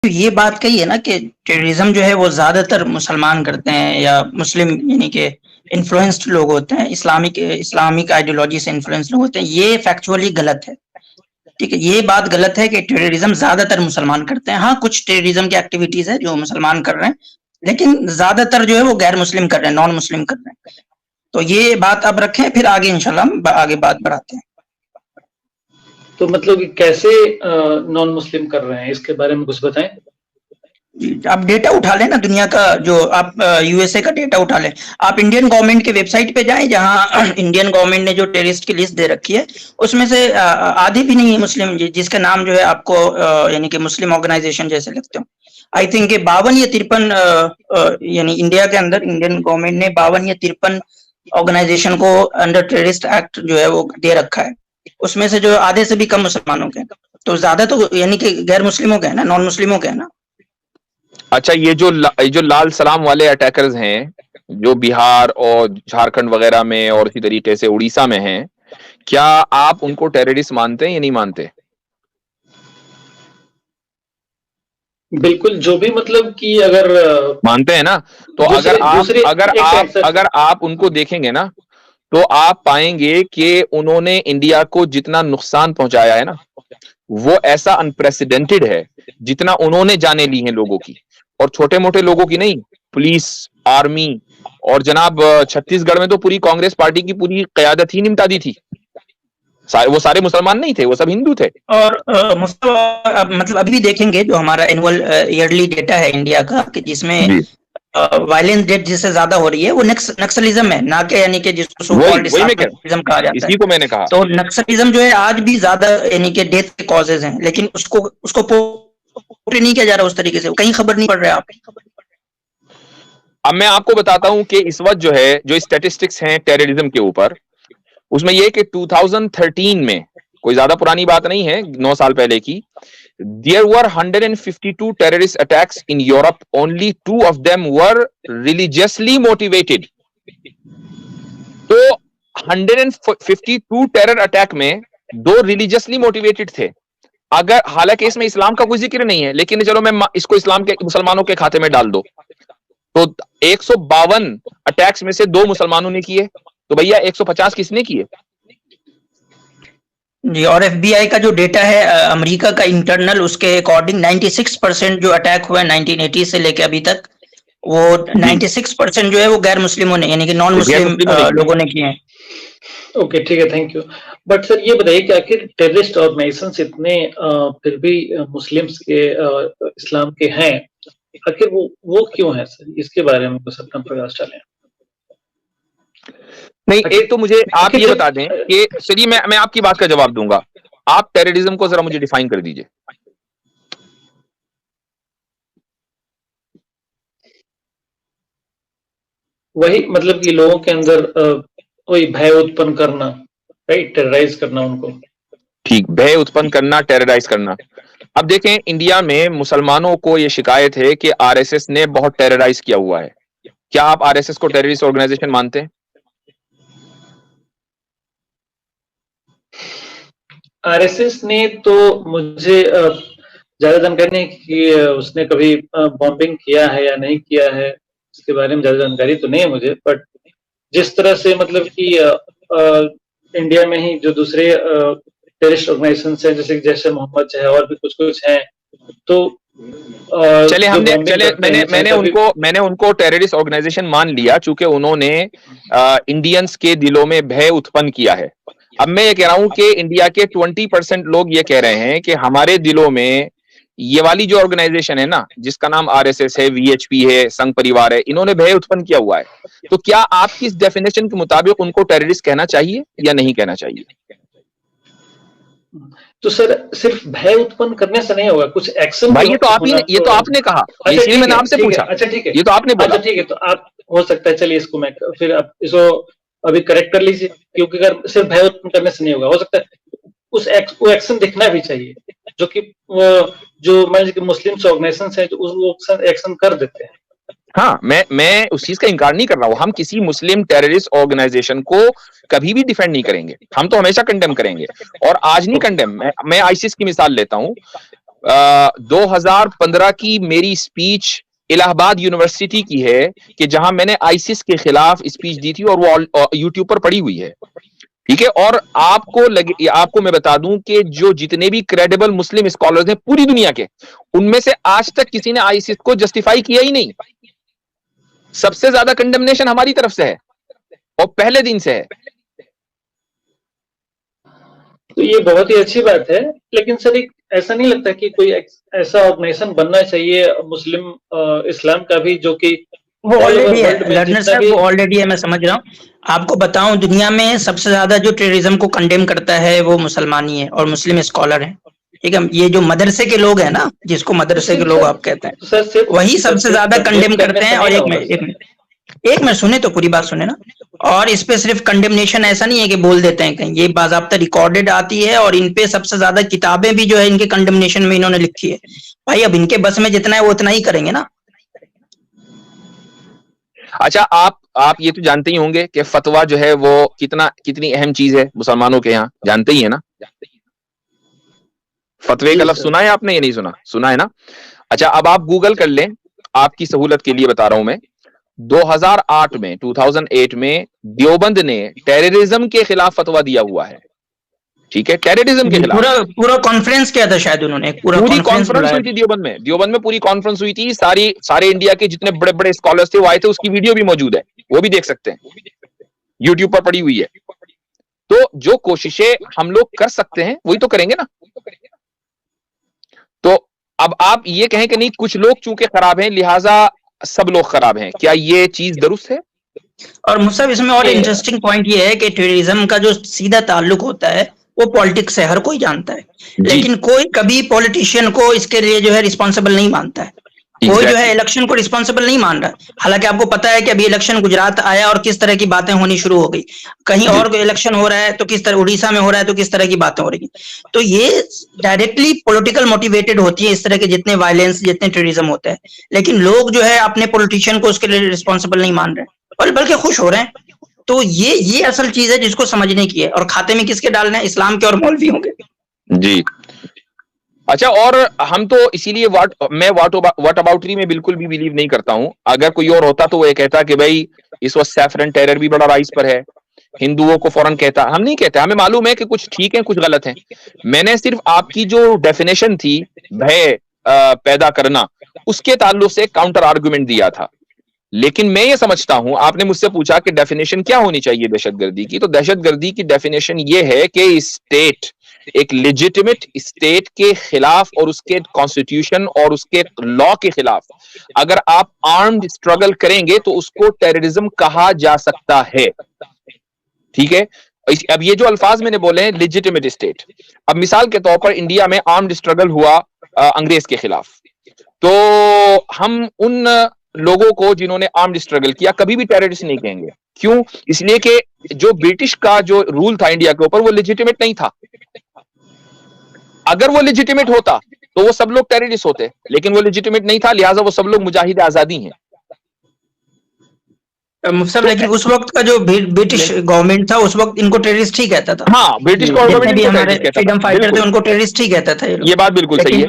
ये बात कही है ना कि टेररिज्म जो है वो ज्यादातर मुसलमान करते हैं या मुस्लिम यानी कि इन्फ्लुएंस्ड लोग होते हैं, इस्लामिक आइडियोलॉजी से इन्फ्लुएंस लोग होते हैं। ये फैक्चुअली गलत है। ठीक है, ये बात गलत है कि टेररिज्म ज्यादातर मुसलमान करते हैं। हाँ, कुछ टेररिज्म की एक्टिविटीज है जो मुसलमान कर रहे हैं, लेकिन ज्यादातर जो है वो गैर मुस्लिम कर रहे हैं, नॉन मुस्लिम कर रहे हैं। तो ये बात अब रखें, फिर आगे इंशाल्लाह हम आगे बात बढ़ाते हैं। तो मतलब कैसे नॉन मुस्लिम कर रहे हैं, इसके बारे में कुछ बताएं। आप डेटा उठा लें ना दुनिया का, जो आप यूएसए का डेटा उठा लें। आप इंडियन गवर्नमेंट के वेबसाइट पे जाएं, जहां इंडियन गवर्नमेंट ने जो टेररिस्ट की लिस्ट दे रखी है, उसमें से आधे भी नहीं है मुस्लिम, जिसका नाम जो है आपको यानी कि मुस्लिम ऑर्गेनाइजेशन जैसे लगते हो। आई थिंक 52 या 53 यानी इंडिया के अंदर इंडियन गवर्नमेंट ने 52 या 53 ऑर्गेनाइजेशन को अंडर टेररिस्ट एक्ट जो है वो दे रखा है। उसमें से जो आधे से भी कम मुसलमानों के, तो ज्यादा तो यानी कि गैर मुस्लिमों के है ना, नॉन मुस्लिमों के है ना। अच्छा, ये जो लाल सलाम वाले अटैकर्स हैं, जो बिहार और झारखंड वगैरह में और इसी तरीके से उड़ीसा में हैं, क्या आप उनको टेररिस्ट मानते हैं या नहीं मानते? बिल्कुल, जो भी मतलब कि अगर मानते हैं ना, तो अगर आप उनको देखेंगे ना, तो आप पाएंगे कि उन्होंने इंडिया को जितना नुकसान पहुंचाया है ना, वो ऐसा अनप्रेसिडेंटेड है जितना उन्होंने जाने ली हैं लोगों की, और छोटे मोटे लोगों की नहीं, पुलिस, आर्मी, और जनाब छत्तीसगढ़ में तो पूरी कांग्रेस पार्टी की पूरी क़यादत ही निमटा दी थी। वो सारे मुसलमान नहीं थे, वो सब हिंदू थे। और मतलब अभी भी देखेंगे जो हमारा एनुअल ईयरली डेटा है इंडिया का, कि जिसमें वायलेंस डेट जिससे ज्यादा हो रही है वो नक्सलिज्म है, ना कि यानी कि जिसको सो कॉल्ड इस्लामिज्म कहा जाता है। इसी को मैंने कहा। तो नक्सलिज्म जो है आज भी ज्यादा यानी कि डेथ के कॉजेज हैं, लेकिन उसको पोर्ट्रे नहीं किया जा रहा उस तरीके से, कहीं खबर नहीं पड़ रहा है आप। अब मैं आपको बताता हूं कि इस वक्त जो है, जो स्टैटिस्टिक्स हैं टेररिज्म के ऊपर, उसमें यह कि 2013 में, कोई ज्यादा पुरानी बात नहीं है, 9 साल पहले की, there were 152 terrorist attacks in Europe. Only 2 of them were religiously motivated. तो 152 टेरर अटैक में 2 रिलीजियसली मोटिवेटेड थे। अगर हालांकि इसमें इस्लाम का कोई जिक्र नहीं है, लेकिन चलो मैं इसको इस्लाम के मुसलमानों के खाते में डाल दो, तो 152 अटैक्स में से 2 मुसलमानों ने किए, तो भैया 150 किसने किए? जी, और एफबीआई का जो डेटा है अमेरिका का इंटरनल, उसके अकॉर्डिंग 96% जो अटैक हुआ है 1980 से लेके अभी तक, वो 96% जो है वो गैर मुस्लिमों ने यानी कि नॉन मुस्लिम लोगों ने किए हैं। ओके, ठीक है, थैंक यू। बट सर ये बताइए कि आखिर टेररिस्ट ऑर्गेनाइजेशंस इतने फिर भी मुस्लिम्स के इस्लाम के हैं, आखिर वो क्यों है सर? इसके बारे में कुछ अपना प्रकाश डालें। नहीं, एक तो मुझे आप ये बता दें कि चलिए मैं आपकी बात का जवाब दूंगा, आप टेररिज्म को जरा मुझे डिफाइन कर दीजिए। वही मतलब कि लोगों के अंदर कोई भय उत्पन्न करना, राइट, टेरराइज करना उनको। ठीक, भय उत्पन्न करना, टेरराइज करना। अब देखें, इंडिया में मुसलमानों को यह शिकायत है कि आरएसएस ने बहुत टेरराइज किया हुआ है। क्या आप आरएसएस को टेररिस्ट ऑर्गेनाइजेशन मानते हैं? आरएसएस ने तो मुझे ज्यादा जानकारी नहीं कि उसने कभी बॉम्बिंग किया है या नहीं किया है, इसके बारे में ज्यादा जानकारी तो नहीं है मुझे। बट जिस तरह से मतलब कि इंडिया में ही जो दूसरे टेररिस्ट ऑर्गेनाइजेशन हैं, जैसे जैसे मोहम्मद है और भी कुछ कुछ हैं, तो मैंने उनको टेररिस्ट ऑर्गेनाइजेशन मान लिया, चूंकि उन्होंने इंडियंस के दिलों में भय उत्पन्न किया है। अब मैं ये कह रहा हूं कि इंडिया के 20% लोग ये कह रहे हैं कि हमारे दिलों में ये वाली जो ऑर्गेनाइजेशन है ना, जिसका नाम आरएसएस है, वीएचपी है, संघ परिवार है, इन्होंने भय उत्पन्न किया हुआ है। तो क्या आपकी इस डेफिनेशन के मुताबिक उनको टेररिस्ट कहना चाहिए या नहीं कहना चाहिए? तो सर सिर्फ भय उत्पन्न करने से नहीं होगा, कुछ एक्शन भाई, ये तो आपने कहा, इसलिए मैंने आपसे पूछा। अच्छा ठीक है, ये तो आपने बोला। अच्छा ठीक है, तो आप हो सकता है, चलिए इसको मैं फिर आप इसको अभी करेक्ट कर लीजिए, क्योंकि अगर सिर्फ भय उत्पन्न करने से नहीं होगा, हो सकता है वो एक्शन दिखना भी चाहिए, जो कि जो मान लीजिए मुस्लिम ऑर्गेनाइजेशन है जो उस एक्शन कर देते हैं। हाँ, मैं उस चीज का इंकार नहीं कर रहा हूं। हम किसी मुस्लिम टेररिस्ट ऑर्गेनाइजेशन को कभी भी डिफेंड नहीं करेंगे, हम तो हमेशा कंडेम करेंगे, और आज नहीं कंडेम। मैं आईसिस की मिसाल लेता हूं। 2015 की मेरी स्पीच इलाहाबाद यूनिवर्सिटी की है कि जहां मैंने आईसिस के खिलाफ स्पीच दी थी, और वो यूट्यूब पर पड़ी हुई है, ठीक है। और आपको मैं बता दूं कि जो जितने भी क्रेडिबल मुस्लिम स्कॉलर्स हैं पूरी दुनिया के, उनमें से आज तक किसी ने आईसिस को जस्टिफाई किया ही नहीं। सबसे ज्यादा कंडेमनेशन हमारी तरफ से है और पहले दिन से है। तो ये बहुत ही अच्छी बात है, लेकिन सर एक ऐसा नहीं लगता कि कोई ऐसा ऑर्गेनाइजेशन बनना चाहिए मुस्लिम इस्लाम का भी, जो कि वो ऑलरेडी है लर्नर साहब, वो ऑलरेडी है, मैं समझ रहा हूँ। आपको बताऊं, दुनिया में सबसे ज्यादा जो टेररिज्म को कंडेम करता है वो मुसलमान ही है और मुस्लिम स्कॉलर है, ठीक है। ये जो मदरसे के लोग हैं ना, जिसको मदरसे के लोग आप कहते हैं, वही सबसे ज्यादा कंडेम करते हैं। और एक मिनट सुने तो, पूरी बात सुने ना। और इस पे सिर्फ कंडेमनेशन ऐसा नहीं है कि बोल देते हैं कहीं, ये बाज़ाब्ता रिकॉर्डेड आती है, और इन पे सबसे ज्यादा किताबें भी जो है इनके कंडेमनेशन में इन्होंने लिखी है। भाई अब इनके बस में जितना है वो उतना ही करेंगे ना। अच्छा, आप ये तो जानते ही होंगे कि फतवा जो है वो कितनी अहम चीज है मुसलमानों के यहाँ, जानते ही है ना। फतवे का लफ्ज सुना है आपने, ये नहीं सुना? सुना है ना। अच्छा, अब आप गूगल कर लें, आपकी सहूलत के लिए बता रहा हूं मैं। 2008 में देवबंद ने टेररिज्म के खिलाफ फतवा दिया हुआ है, ठीक है, टेररिज्म के खिलाफ। पूरा कॉन्फ्रेंस किया था शायद उन्होंने, पूरी कॉन्फ्रेंस हुई थी देवबंद में पूरी कॉन्फ्रेंस हुई थी। सारे इंडिया के जितने बड़े बड़े स्कॉलर्स थे वो आए थे, उसकी वीडियो भी मौजूद है, वो भी देख सकते हैं, यूट्यूब पर पड़ी हुई है। तो जो कोशिशें हम लोग कर सकते हैं वही तो करेंगे ना। तो अब आप ये कहें कि नहीं, कुछ लोग चूंकि खराब हैं लिहाजा सब लोग खराब हैं, क्या ये चीज दुरुस्त है? और मुझसे इसमें और इंटरेस्टिंग पॉइंट ये है कि टेररिज्म का जो सीधा ताल्लुक होता है वो पॉलिटिक्स से, हर कोई जानता है, लेकिन कोई कभी पॉलिटिशियन को इसके लिए जो है रिस्पॉन्सिबल नहीं मानता है। कोई जो है इलेक्शन को रिस्पॉन्सिबल नहीं मान रहा। हालांकि आपको पता है कि अभी इलेक्शन गुजरात आया और किस तरह की बातें होनी शुरू हो गई, कहीं और इलेक्शन हो रहा है तो किस तरह, उड़ीसा में हो रहा है तो किस तरह की बातें हो रही हैं। तो ये डायरेक्टली पॉलिटिकल मोटिवेटेड होती है इस तरह के जितने वायलेंस, जितने टेररिज्म होते हैं, लेकिन लोग जो है अपने पॉलिटिशियन को उसके लिए रिस्पॉन्सिबल नहीं मान रहे और बल्कि खुश हो रहे हैं। तो ये असल चीज है जिसको समझने की है। और खाते में किसके डालना है? इस्लाम के और मौलवियों के। जी। अच्छा, और हम तो इसीलिए मैं व्हाट अबाउटरी में बिल्कुल भी बिलीव नहीं करता हूं। अगर कोई और होता तो वो ये कहता कि भाई इस वक्त सैफरन टेरर भी बड़ा राइज पर है, हिंदुओं को फौरन कहता। हम नहीं कहते, हमें मालूम है कि कुछ ठीक है कुछ गलत है। मैंने सिर्फ आपकी जो डेफिनेशन थी भय पैदा करना, उसके ताल्लुक से काउंटर आर्गुमेंट दिया था। लेकिन मैं ये समझता हूं, आपने मुझसे पूछा कि डेफिनेशन क्या होनी चाहिए दहशतगर्दी की, तो दहशतगर्दी की डेफिनेशन ये है कि स्टेट, एक लेजिटिमेट स्टेट के खिलाफ और उसके कॉन्स्टिट्यूशन और उसके लॉ के खिलाफ अगर आप आर्म्ड स्ट्रगल करेंगे तो उसको टेररिज्म कहा जा सकता है, ठीक है। अब ये जो अल्फाज मैंने बोले हैं, लेजिटिमेट स्टेट, अब मिसाल के तौर पर इंडिया में आर्म्ड स्ट्रगल हुआ अंग्रेज के खिलाफ, तो हम उन लोगों को जिन्होंने आर्म्ड स्ट्रगल किया कभी भी टेररिस्ट नहीं कहेंगे। क्यों? इसलिए कि जो ब्रिटिश का जो रूल था इंडिया के ऊपर वो लेजिटिमेट नहीं था। अगर वो लेजिटिमेट होता तो वो सब लोग टेररिस्ट होते, लेकिन वो लेजिटिमेट नहीं था, लिहाजा वो सब लोग मुजाहिद आजादी हैं। सब, लेकिन उस वक्त का जो ब्रिटिश गवर्नमेंट था उस वक्त इनको टेररिस्ट ही कहता था। हाँ, ब्रिटिश गवर्नमेंट भी हमारे फ्रीडम फाइटर थे उनको टेररिस्ट ही कहता था। ये बात बिल्कुल सही है।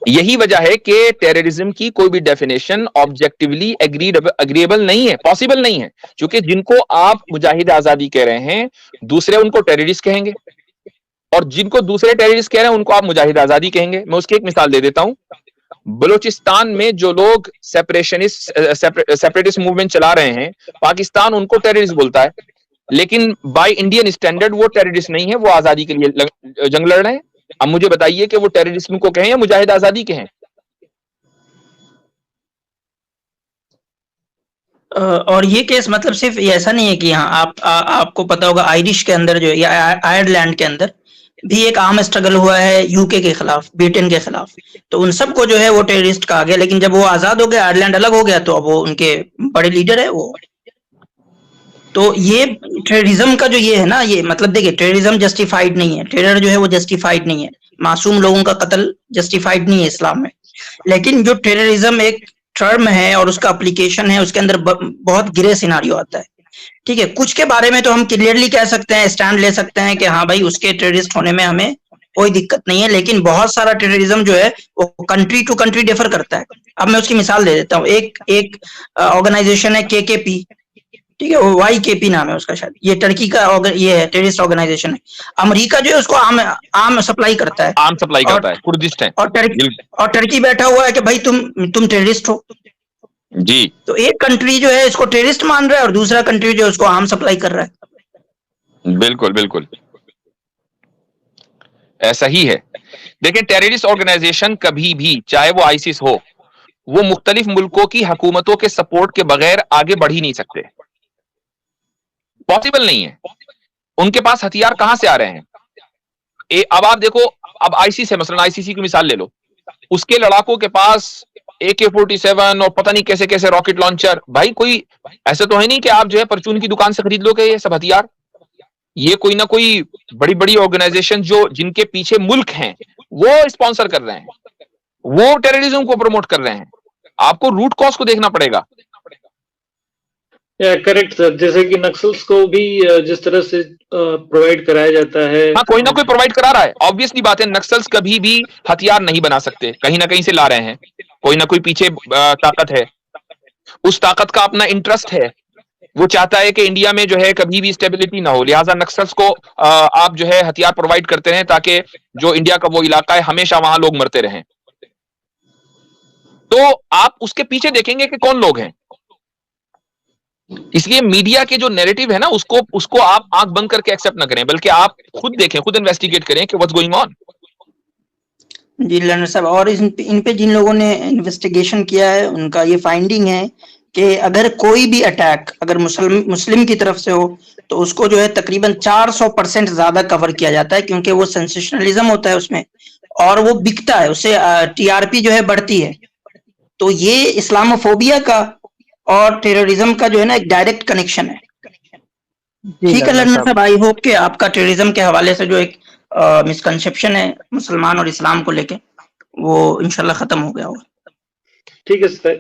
यही वजह है कि टेररिज्म की कोई भी डेफिनेशन ऑब्जेक्टिवली एग्रीएबल नहीं है, पॉसिबल नहीं है, क्योंकि जिनको आप मुजाहिद आजादी कह रहे हैं दूसरे उनको टेररिस्ट कहेंगे, और जिनको दूसरे टेररिस्ट कह रहे हैं उनको आप मुजाहिद आजादी कहेंगे। मैं उसकी एक मिसाल दे देता हूं। बलूचिस्तान में जो लोग सेपरेटिस्ट मूवमेंट चला रहे हैं, पाकिस्तान उनको टेररिस्ट बोलता है, लेकिन बाय इंडियन स्टैंडर्ड वो टेररिस्ट नहीं है, वो आजादी के लिए जंग लड़ रहे हैं। अब मुझे बताइए कि वो टेररिज्म को कहें या मुजाहिद आजादी कहें? और ये केस मतलब सिर्फ ऐसा नहीं है कि हाँ आपको पता होगा आयरिश के अंदर जो या आयरलैंड के अंदर भी एक आर्म स्ट्रगल हुआ है यूके के खिलाफ, ब्रिटेन के खिलाफ, तो उन सबको जो है वो टेररिस्ट कहा गया। लेकिन जब वो आजाद हो गया, आयरलैंड अलग हो गया, तो अब वो उनके बड़े लीडर है वो। तो ये टेररिज्म का जो ये है ना, ये मतलब देखिए टेररिज्म जस्टिफाइड नहीं है, टेरर जो है वो जस्टिफाइड नहीं है, मासूम लोगों का कत्ल जस्टिफाइड नहीं है इस्लाम में। लेकिन जो टेररिज्म एक टर्म है और उसका एप्लीकेशन है, उसके अंदर बहुत ग्रे सिनारियो आता है, ठीक है। कुछ के बारे में तो हम क्लियरली कह सकते हैं, स्टैंड ले सकते हैं कि हाँ भाई उसके टेररिस्ट होने में हमें कोई दिक्कत नहीं है, लेकिन बहुत सारा टेररिज्म जो है वो कंट्री टू कंट्री डिफर करता है। अब मैं उसकी मिसाल दे देता हूँ। एक ऑर्गेनाइजेशन है KKP, ठीक है, वो YKP नाम है उसका शायद, ये टर्की का ये है, टेररिस्ट ऑर्गेनाइजेशन है। अमेरिका जो है उसको आम सप्लाई करता है, आर्म सप्लाई करता है, कुर्दिस्ट है। और टर्की बैठा हुआ है कि भाई तुम टेररिस्ट हो जी। तो एक कंट्री जो है इसको टेररिस्ट मान रहा है और दूसरा कंट्री जो है उसको आर्म सप्लाई कर रहा है। बिल्कुल बिल्कुल ऐसा ही है। देखिए, टेररिस्ट ऑर्गेनाइजेशन कभी भी, चाहे वो आईसिस हो, वो मुख्तलिफ मुल्कों की हुकूमतों के सपोर्ट के बगैर आगे बढ़ ही नहीं सकते, पॉसिबल नहीं है। उनके पास हथियार कहां से आ रहे हैं? अब आप देखो, अब आईसीस है, मसलन आईसीसी की मिसाल ले लो, उसके लड़ाकों के पास AK-47 और पता नहीं कैसे कैसे रॉकेट लॉन्चर। भाई कोई ऐसा तो है नहीं कि आप जो है परचून की दुकान से खरीद लोगे ये सब हथियार। ये कोई ना कोई बड़ी बड़ी ऑर्गेनाइजेशन जो जिनके पीछे मुल्क हैं वो स्पॉन्सर कर रहे हैं, वो टेररिज्म को प्रमोट कर रहे हैं। आपको रूट कॉज को देखना पड़ेगा। करेक्ट सर, जैसे कि नक्सल्स को भी जिस तरह से प्रोवाइड कराया जाता है, हाँ, कोई ना कोई प्रोवाइड करा रहा है। ऑब्वियसली बात है, नक्सल्स कभी भी हथियार नहीं बना सकते, कहीं ना कहीं से ला रहे हैं, कोई ना कोई पीछे ताकत है, उस ताकत का अपना इंटरेस्ट है, वो चाहता है कि इंडिया में जो है कभी भी स्टेबिलिटी ना हो, लिहाजा नक्सल्स को आप जो है हथियार प्रोवाइड करते हैं ताकि जो इंडिया का वो इलाका है हमेशा वहां लोग मरते रहें। तो आप उसके पीछे देखेंगे कि कौन लोग हैं। इसलिए मीडिया के जो नैरेटिव है ना, उसको आप आंख बंद करके एक्सेप्ट ना करें, बल्कि आप खुद देखें, खुद इन्वेस्टिगेट करें कि व्हाट्स गोइंग ऑन। जी लर्नर साहब, और इन पे जिन लोगों ने इन्वेस्टिगेशन किया है उनका ये फाइंडिंग है कि अगर कोई भी अटैक अगर मुस्लिम की तरफ से हो तो उसको जो है तकरीबन 400% ज्यादा कवर किया जाता है, क्योंकि वो सेंसेशनलिज्म होता है उसमें और वो बिकता है, उससे TRP जो है बढ़ती है। तो ये इस्लामोफोबिया का और टेररिज्म का जो है ना एक डायरेक्ट कनेक्शन है। ठीक है लर्नर साहब, आई होप कि आपका टेररिज्म के हवाले से जो एक मिसकंसेप्शन है मुसलमान और इस्लाम को लेके वो इंशाल्लाह खत्म हो गया होगा। ठीक है सर।